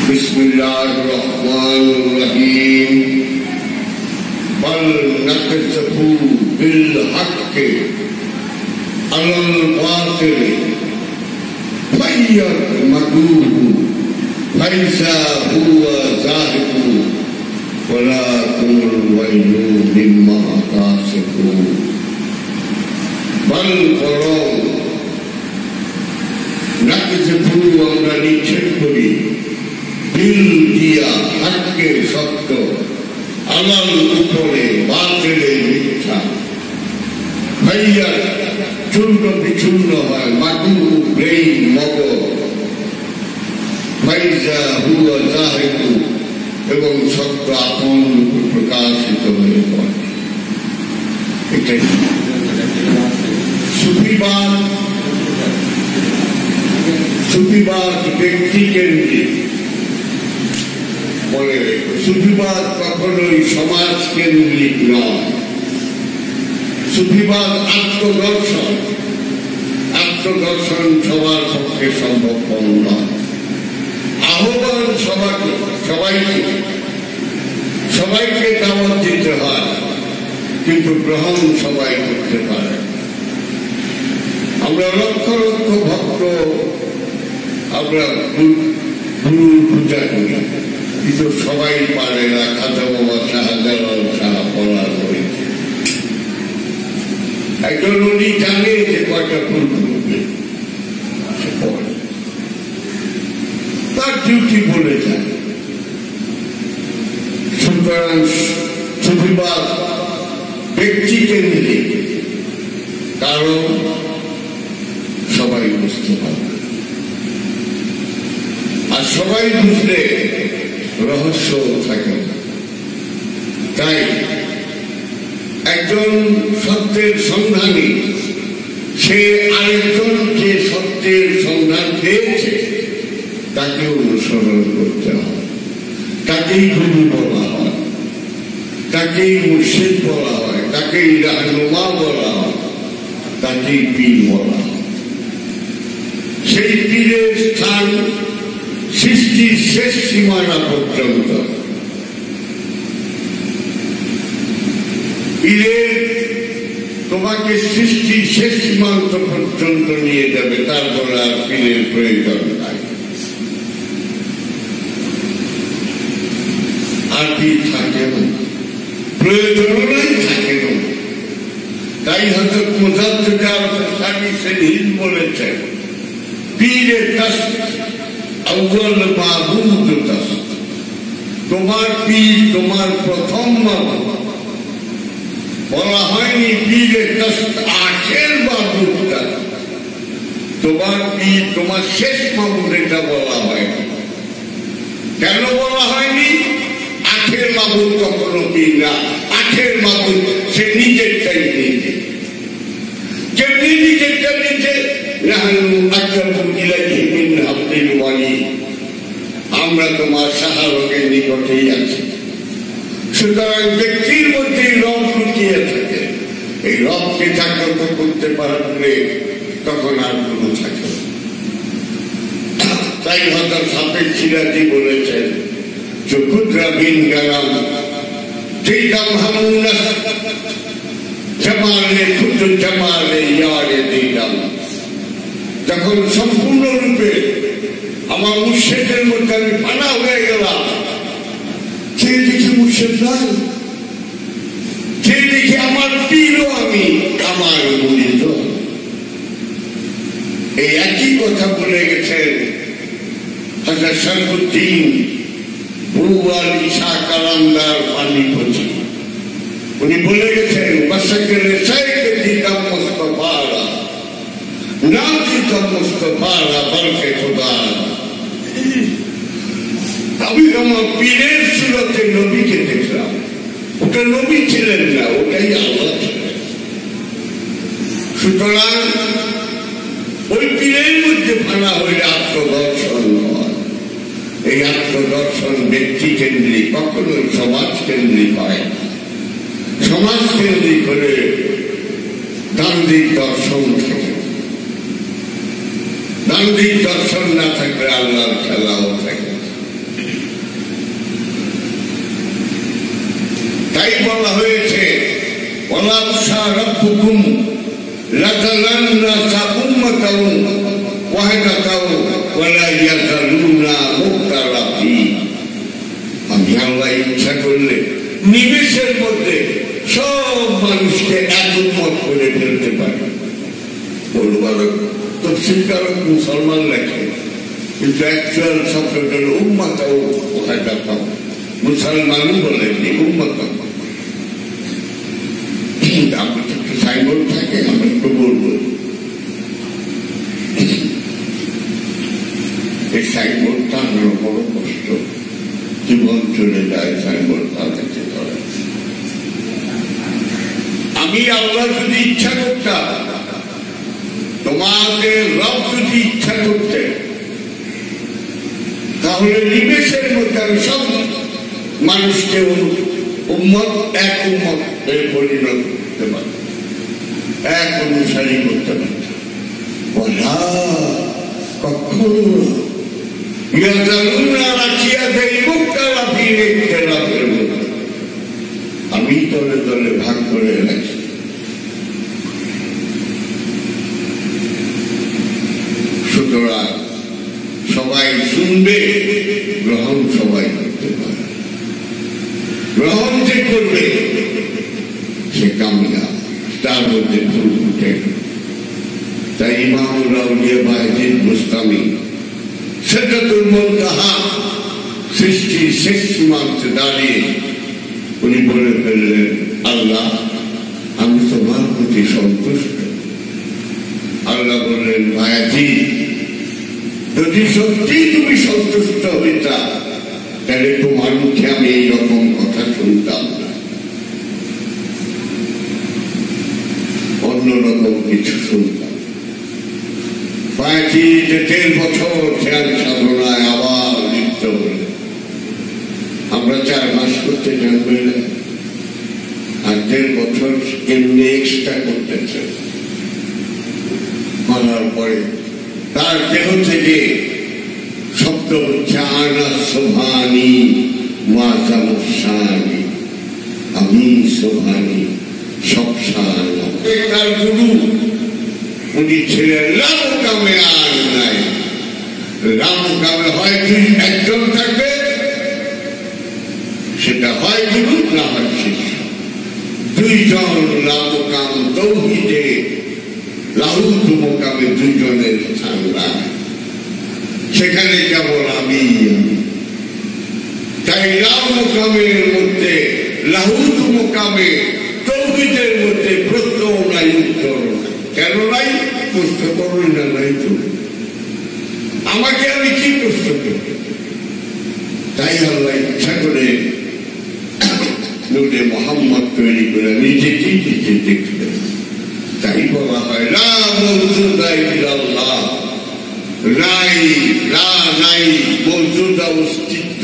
बिस्मिल्लाहिर्रहमानिर्रहीम बल नक़ज़फ़ू बिल-हक़्क़ अलल बातिल फ़यद्मग़ूहु फ़इज़ा हुवा ज़ाहिक़ वलाकुमुल वैलु मिम्मा तासिफ़ून। बल বরং নक़ज़फ़ू আমরা নিক্ষেপ করি বিল দিয়া হকের সত্য আলাল উপরে বাতিলের মিথ্যা ভাইয়া চূর্ণ বিচূর্ণ হয় মাগু ব্রেইন মগজ ফাইজা হুয়া জাহিকু এবং সত্য আপন প্রকাশিত হয়ে পড়ে। এটাই সুফিবাদ ব্যক্তিকেন্দ্রিক। মনে রেখো, সুফিবাদ কখনোই সমাজ কেন্দ্রিক নয়। সুফিবাদ আত্মদর্শন। আত্মদর্শন সবার পক্ষে সম্ভবপর নয়। আহ্বান সবাইকে দাওয়াত দিতে হয়, কিন্তু গ্রহণ সবাই করতে পারে। আমরা লক্ষ লক্ষ ভক্ত আমরা গুরুর পূজা করি, কিন্তু সবাই পারে না খাজা বাবা শাহজালাল শাহ পড়ার হয়েছে। একজন উনি জানে যে কয়টা ফুল ফুটবে, তার ডিউটি বলে যায়। সুতরাং সুফিবাদ ব্যক্তি কেন্দ্রিক, কারণ সবাই বুঝতে পারবে, আর সবাই বুঝলে রহস্য থাকে না। তাই একজন সত্যের সন্ধানী সে আরেকজন যে সত্যের সন্ধান পেয়েছে তাকে অনুসরণ করতে হয়, তাকেই গুরু বলা হয়, তাকেই মুর্শিদ বলা হয়, তাকেই রাহনুমা বলা হয়, তাকেই পীর বলা হয়। সেই পীরের স্থান সৃষ্টির শেষ সীমানা পর্যন্ত। পীরের তোমাকে সৃষ্টির শেষ সীমান্ত পর্যন্ত নিয়ে যাবে, তারপরে আর পীরের প্রয়োজন নাই। আর পীর থাকে না, প্রয়োজন নাই, থাকে না। তাই হযরত মুজাদ্দিদ আল-শাফিঈ বলেছেন, পীরে তাস্ত আউয়াল মাবুদ তাস্ত। তোমার পীর তোমার প্রথম মাবুদ। বলা হয়নি পীরে তাস্ত আখের মাবুদ তাস্ত। তোমার পীর তোমার শেষ মাবুদ, এটা বলা হয়নি। কেন বলা হয়নি? আখের মাবুদ কখনো পীর না। আখের মাবুদ সে নিজেরটাই নিজে। যেমনি নিজেরটা নিজে, আমরা তোমার শাহরগের নিকটেই আছি। সুতরাং ব্যক্তির মধ্যে রব লুকিয়ে থাকে। এই রবকে জাগ্রত করতে পারলে তখন আর কোনো থাকে। তাই হযরত হাফেজ সিরাজি বলেছেন, চকুদ্রা বিন গালাম দিদাম হামুনাস জামালে খুদ জামালে ইয়ারে দিদাম। যখন সম্পূর্ণরূপে আমার মুর্শিদের মধ্যে আমি ফানা হয়ে গেলাম, যে দেখি মুর্শিদ নাই, যে দেখি আমার পীরও আমি, আমার মুরিদ। এই একই কথা বলে গেছেন হযরত শরফুদ্দীন বুয়াল ঈসা কালান্দার পানিপতি। উনি বলে গেছেন, বাসাকেলে সাইকে দিতাম মুস্তাফারা, না দিতাম মুস্তাফারা বলকে খোদা। আমি আমার পীরের সুরতে নবীকে দেখলাম। ওটা নবী ছিলেন না, ওটাই আল্লাহ ছিলেন। সুতরাং ওই পীরের মধ্যে ফানা হইলে আত্মদর্শন হয়। এই আত্মদর্শন ব্যক্তি কেন্দ্রিক, কখনোই সমাজ কেন্দ্রিক হয়। সমাজ কেন্দ্রিক হলে দান্দিক দর্শন থাকে। দান্দিক দর্শন না থাকলে আল্লাহর খেলাও থাকে। তাই বলা হয়েছে ওয়ালাউ শাআ রাব্বুকুম লাতালান্নাসা উম্মাতান ওয়াহিদাতান ওয়ালা ইয়াযালুনা মুখতালাফিন। আমি আল্লাহ ইচ্ছা করলে নিমেষের মধ্যে সব মানুষকে একমত করে ফেলতে পারি। অনুবাদক তফসিরকারক মুসলমান লেখে, কিন্তু অ্যাকচুয়াল শব্দটা হল উম্মাতাও ওয়াহিদাতান। মুসলমানও বলেননি উম্মাতান। আমার তো একটু সাইনবোর্ড থাকে, আমি একটু বলবো। এই সাইনবোর্ড টানানো বড় কষ্ট, জীবন চলে যায় সাইনবোর্ড টানাতে ধরে। আমি আল্লাহ যদি ইচ্ছা করতাম, তোমাদের রব যদি ইচ্ছা করতে, তাহলে নিমেষের মধ্যে আমি সব মানুষকে উম্মত এক উম্মত পরিণত করতে পারতাম, এক অনুসারী করতে পারতাম। বলা কখনো রাখিয়া দেয় মুক্তালাফির ইখতিলাফের মধ্যে আমি দলে দলে ভাগ করে রাখি। সুতরাং সবাই শুনবে, গ্রহণ সবাই করতে পারে। গ্রহণ যে করবে সে কামিয়াব, তার মধ্যে ভুল উঠে। তাই ইমামুল আউলিয়া বায়েজিদ বুস্তামি সিদরাতুল মুনতাহা সৃষ্টির শেষ সীমান্তে দাঁড়িয়ে উনি বলে ফেললেন, আল্লাহ আমি তোমার প্রতি সন্তুষ্ট। আল্লাহ বললেন, বায়েজিদ যদি সত্যি তুমি সন্তুষ্ট হইতা, তাহলে তোমার মুখে আমি এইরকম কথা শুনতাম না, অন্যরকম কিছু শুনতাম। বায়েজিদ 1.5 বছর ধ্যান সাধনায় আবার লিপ্ত হলেন। আমরা 4 মাস করতে জানবে না, আর 1.5 বছর এমনি এক্সট্রা করতেছে। বলার পরে তার দেহ থেকে শব্দ হচ্ছে আনা সোভানি মাসানি, আমি সোভানি সবসান। তার গুরু উনি ছিলেন রামকামে, আর নাই রামকামে। হয় একজন থাকবে, সেটা হয় গুরু না হয় শিষ্য। 2 জন রামকাম তৌহিদে লাহুত মোকামে 2 জনের স্থান রাখ, সেখানে কেবল আমি। তাই রাম মোকামের মধ্যে, লাহুত মোকামে তৌহিদের মধ্যে প্রশ্ন নাই, উত্তর নাই। কেন নাই? প্রশ্ন করুন না, নাই তো আমাকে আমি কি প্রশ্ন করব? তাই আল্লাহ ইচ্ছা করে নূরে মুহাম্মদ তৈরি করে নিজেকেই নিজে দেখলেন। তাই বলা হয় লা মওজুদা ইল্লাল্লাহ, নাই নাই মওজুদা অস্তিত্ব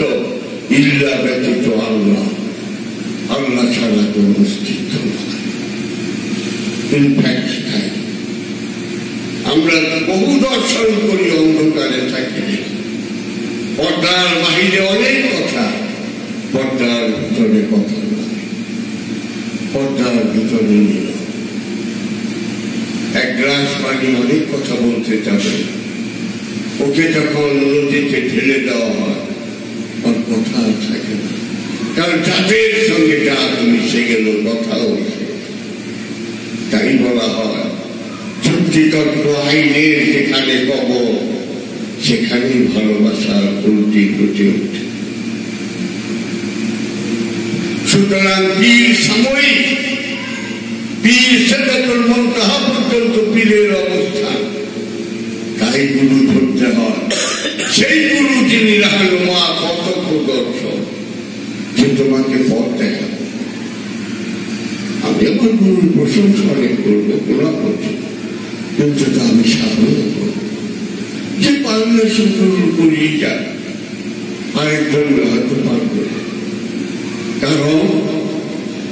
ইল্লা ব্যতীত আল্লাহ, আল্লাহ ছাড়া কোন অস্তিত্ব নাই। আমরা বহু দর্শন করি, অন্ধকারে থাকি। পর্দার বাহিরে অনেক কথা, পর্দার ভিতরে কথা নয়, পর্দার ভিতরে নিল। 1 গ্লাস পানি অনেক কথা বলতে চাবে, ওকে যখন নদীতে ঢেলে দেওয়া হয় ওর কথা থাকে না, কারণ যাদের সঙ্গে যা মিশে গেল কথাও। তাই বলা হয় যুক্তিতর্ক আইনের যেখানে কবর, সেখানেই ভালোবাসার উল্টি ফুটে ওঠে। সুতরাং পীর সাময়িক, পীর সিদরাতুল মুনতাহা পর্যন্ত পীরের অবস্থান। তাই গুরু ধরতে হয়, সেই গুরু যিনি রাহনুমা, পথ প্রদর্শক, যে তোমাকে পথ দেখাবে। আমি আমার গুরুর প্রশংসা অনেক করবো, গোলা করছি, কিন্তু তা আমি সাধনা করব। যে পারলে সুন্দর করিয়ে যায়, আরেকজন হয়তো পারবে। কারণ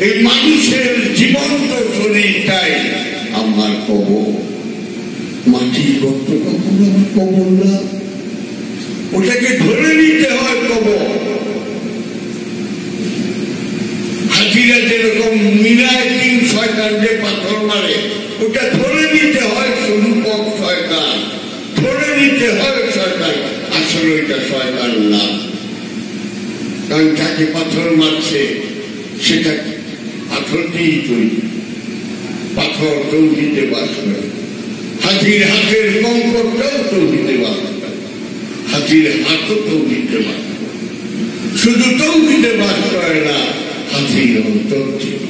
এই মানুষের জীবন্ত শরীরটাই আমার কবর। মাটির গর্ত কখনো আমার কবর না, ওটাকে ধরে নিতে হয় কবর। হাজিরা না, কারণ যাকে পাথর মারছে সেটা পাথর দিয়েই তৈরি। পাথর তৌহিদে বাস করে, হাতির হাতের কঙ্করটাও তৌহিদে বাস করে, হাতির হাতও তৌহিদে বাস করে। শুধু তৌহিদে বাস করে না, হাতির অন্তর থেকে।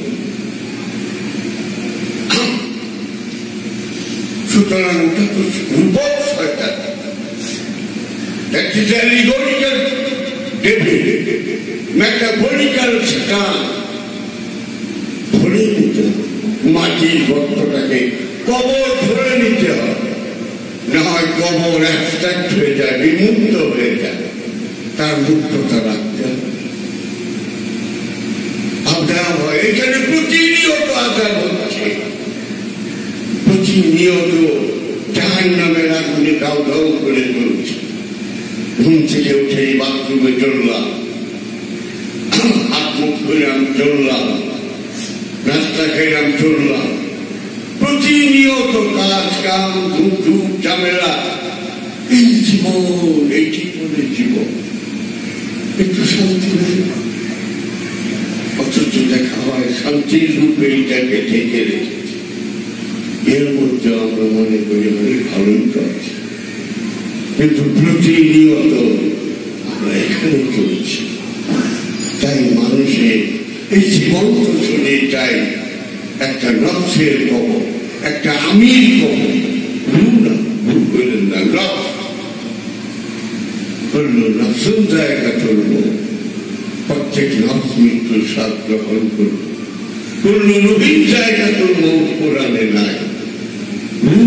সুতরাং ওটা তো রূপক শয়তান, একটা অ্যালিগরিক্যাল ডেভিল, মেটাফরিক্যাল শয়তান। ধরে নিতে মাটির গর্তটাকে কবর ধরে নিতে হয়, না হয় কবর অ্যাবস্ট্রাক্ট হয়ে যায়, বিমুক্ত হয়ে যায়, তার মুক্ততা রাখতে হবে। আজাব হয়, এখানে প্রতিনিয়ত আজাব হচ্ছে, প্রতিনিয়ত জাহান্নামের আগুনে দাউ দাউ করে চলছে। ঘুম থেকে উঠে বাথরুমে চললাম, হাত মুখ ধুলাম চললাম, রাস্তা খেলাম চললাম, প্রতিনিয়ত কাজ কাম ধূপ ধূপ ঝামেলা। এই জীবন, এই জীবনের জীবন, একটু শান্তি নেই। অথচ দেখা হয় শান্তির রূপে এইটাকে ঢেকে রেখেছে। এর মধ্যে আমরা মনে করি অনেক ভালোই করছি, কিন্তু প্রতিনিয়ত আমরা এখানে চলছি। তাই মানুষের এই জীবন্ত শরীরটাই একটা নকশের কবর, একটা আমির কবর। ভুল না, ভুল করলেন না, নকশ করলো, নকশন জায়গা চলবো। প্রত্যেক নকশ মৃত্যুর স্বাদ গ্রহণ করবো। করলো নবীন জায়গা চলবো, কোরআনে নাই।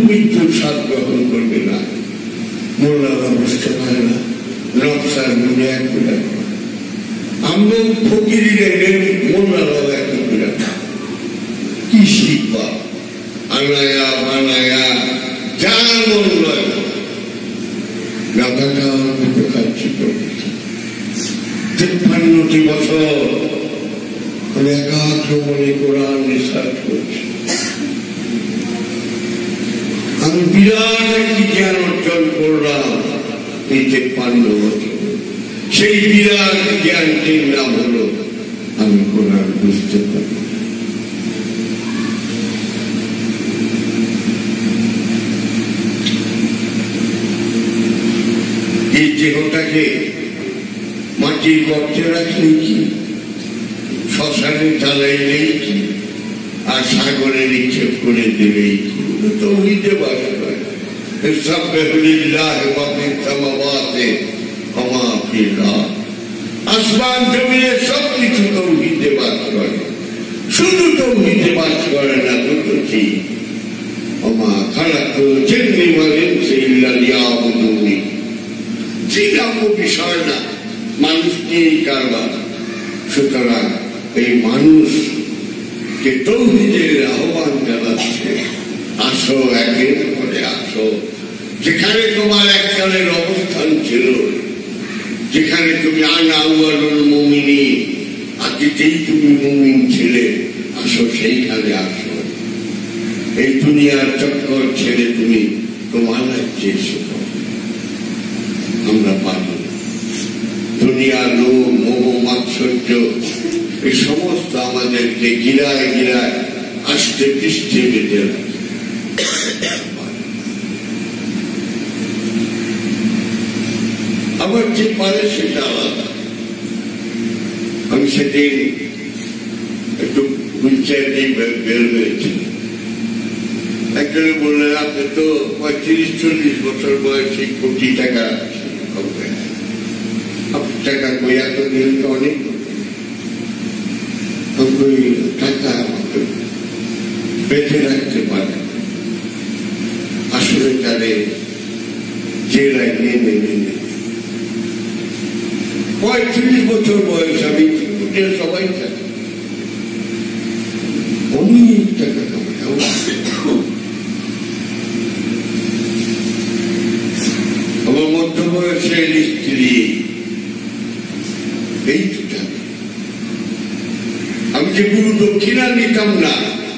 মৃত্যুর স্বাদ গ্রহণ করবে না। মোল্লারা বুঝতে পারে না, নকশার মনে এক করে আমরা ফকিরিরে মোল্লারাও এক করে কি শিখবা? আনায়া বানায়া যা মন নয়, গাঁদাটা মতো খাচ্ছি। 53টি বছর আমি একাগ্র মনে কোরআন রিসার্চ করছি। আমি বিরাট একটি জ্ঞান অর্জন করলাম এই 53 বছর। সেই বিরাট জ্ঞানটির নাম হলো আমি কোরআন বুঝতে পারি। এই দেহটাকে মাটির গর্তে রাখলেই কি, শ্মশানে জ্বালাইলেই কি, আর সাগরে নিক্ষেপ করে দিলেই কি? তৌহিদে বাস করে। আসমান জমিনে সব কিছু তৌহিদে বাস করে, শুধু তৌহিদে বাস করে না দুটো ঠিক। আমা খালাকতু জিন্নি ওয়াল ইনসা ইল্লা লিয়াবুদুনি। জিজ্ঞাম্য বিষয় না, মানুষ নিয়েই কারবার। সুতরাং এই মানুষকে তৌহিদের আহ্বান জানাচ্ছে, আসো, একের পরে আসো। যেখানে তোমার এককালের অবস্থান ছিল, যেখানে তুমি আনা আউয়ালুল মুমিনিন, আদিতেই তুমি মুমিন ছিলে, আসো সেইখানে আসো। এই দুনিয়ার চক্কর ছেড়ে তুমি তোমার রাজ্যে এসো। আমরা পারি দুনিয়ার লোভ, মোহ, মাৎসর্য, এই সমস্ত আমাদেরকে গিরায় গিরায় আস্তে পৃষ্ঠে বেঁধে রাখে। আবার যে পারে সেটা আলাদা। আমি সেদিন একটু হুইলচেয়ার দিয়ে বের হয়েছি। একজনে বললেন, আপনি তো 35-40 বছর বয়সে কোটি টাকা, আপনি টাকা কই এত দিন তো অনেক টাকা আমাকে বেঁধে রাখতে পারে। আসলে তাদের যে লাগিয়ে নেবে 35 বছর বয়স, আমি সবাই থাকে অনেক টাকা কামাই। আমার মধ্য বয়সের স্ত্রী এই আমি যে গুরু দক্ষিণা নিতাম না,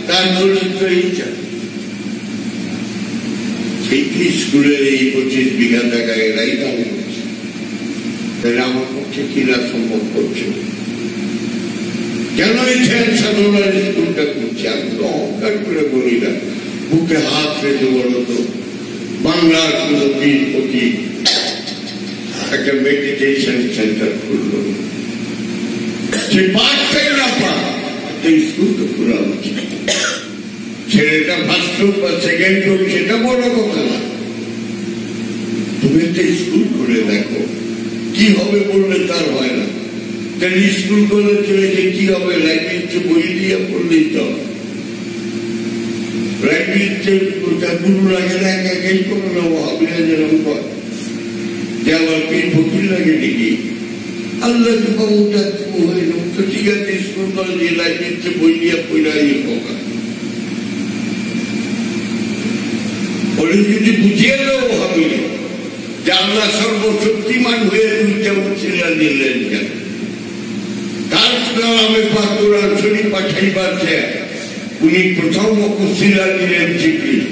তার চরিত্র এইটা। সেই স্কুলের এই 25 বিঘা জায়গায় এরাই দাবি করছে। তাহলে আমার পক্ষে কিনা সম্ভব করছে কেন এই ধ্যান সাধনার স্কুলটা করছে? আমি তো অহংকার করে বলি না, বুকে হাত রেখে বলতো বাংলার কোন পীর প্রতি একটা মেডিটেশন সেন্টার খুলল, সে পাঠ থেকে না পাঠ স্কুলটা খোলা উচিত। ছেলেটা ফার্স্ট হোক বা সেকেন্ড হোক সেটা বড় কথা না, তুমি একটা স্কুল করে দেখো কি হবে বললে তার হয় না। তাহলে স্কুল করে চলেছে কি হবে? লাইব্রেরিতে বই দিয়ে পড়লেই তো লাইব্রেরিতে গুরু লাগে না, একাই করে নেবো হাবিরা যেরকম কয় যে আমার পীর ফকির লাগে নাকি আল্লাহ হয়ে তো ঠিক আছে স্কুল কলেজে লাইব্রেরিতে বই দিয়ে পড়াই পোকা বলে যদি বুঝিয়ে দেবো হবে যে আল্লাহ সর্বশক্তিমান হয়ে দুইটা উচিলা দিলেন কেন? তার কালামে পাক কোরআন শরীফ পাঠাইবাছে উনি প্রথম উচিলা দিলেন জিবরিল,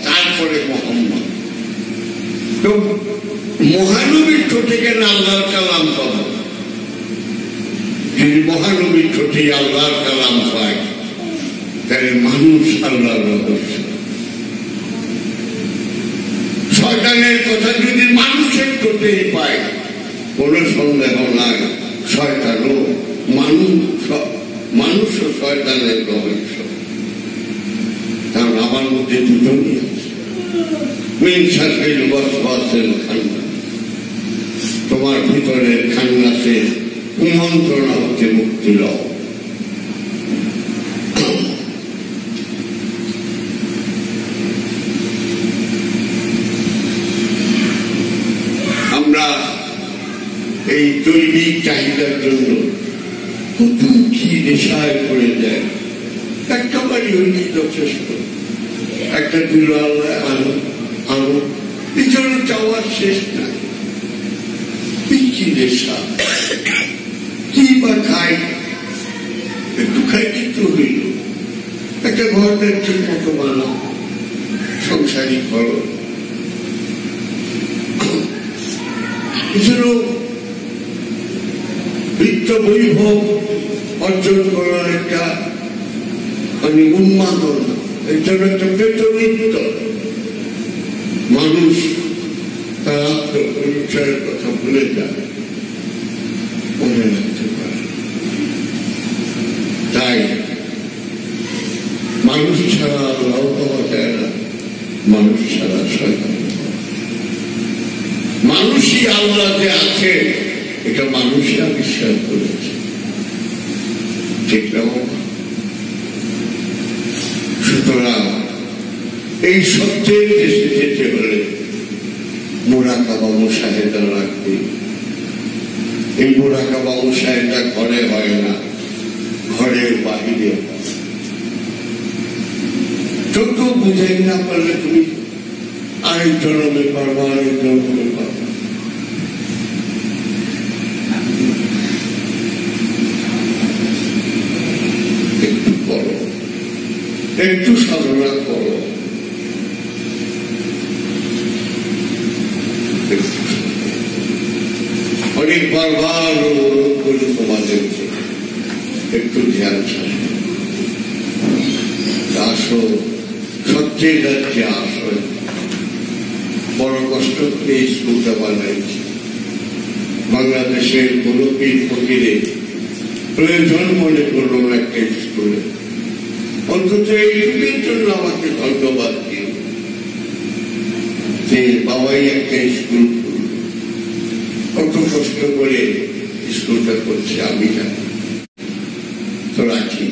তারপরে মোহাম্মদ। তো মহানবীর ঠোঁটে কেন আল্লাহর কালাম পাবো? যদি মহানবীর ঠোঁটে আল্লাহর কালাম পায় তাহলে মানুষ আল্লাহর রহস্য। শয়তানের কথা যদি মানুষের ঠোঁটেই পায় কোন সন্দেহ নাই, শয়তানও মানুষ ও শয়তানের রহস্য। কারণ আমার মধ্যে দুজনই আছে, তোমার ভিতরের খান্নাসের কুমন্ত্রণা হতে মুক্তি লও। আমরা এই জৈবিক চাহিদার জন্য কত কি নেশায় পড়ে যায়, একটা বাড়ি হইলেই যথেষ্ট, একটা দিল আল্লাহ আলো আলো পিছনে চাওয়ার শেষ নাই। কি নেশা, কি বা খাই, একটু খাই কিন্তু হইল, একটা ঘরের ঠিক মতো বানাও, সংসারিক করো, এছাড়াও বৃত্ত বৈভব অর্জন করার একটা মানে উন্মাদনা, এর জন্য একটা পেটনিত্য। মানুষ তার আত্মপরিচয়ের কথা ভুলে যায়, মনে রাখতে পারে। তাই মানুষ ছাড়া আল্লাহ পাওয়া যায় না, মানুষ ছাড়া শয়তান। মানুষই আল্লাহ যে আছে এটা মানুষই আবিষ্কার করেছে, ঠিক না? সুতরাং এই সত্যের দেশে যেতে হলে মুরাকাবা মুশাহেদা রাখবে। এই মুরাকাবা মুশাহেদা ঘরে হয় না, ঘরের বাহিরে। যত বুঝাই না পারলে তুমি আরেক জন্মে পারবা, আরেক জন্মে পারবা। একটু করো, একটু সাধনা করো, অনেক বারবার অনুরোধ করি তোমাদেরকে একটু ধ্যান আসো, সত্যি যাচ্ছে আসো। বড় কষ্ট করে স্কুলটা বানাইছি, বাংলাদেশের কোন পীর ফকিরে প্রয়োজন মনে করলো একটা স্কুলে, অন্তত এইটুকুর জন্য আমাকে ধন্যবাদ দিই যে বাবাই একটা স্কুল কত কষ্ট করে স্কুলটা করছে, আমি জানি। তো রাখি।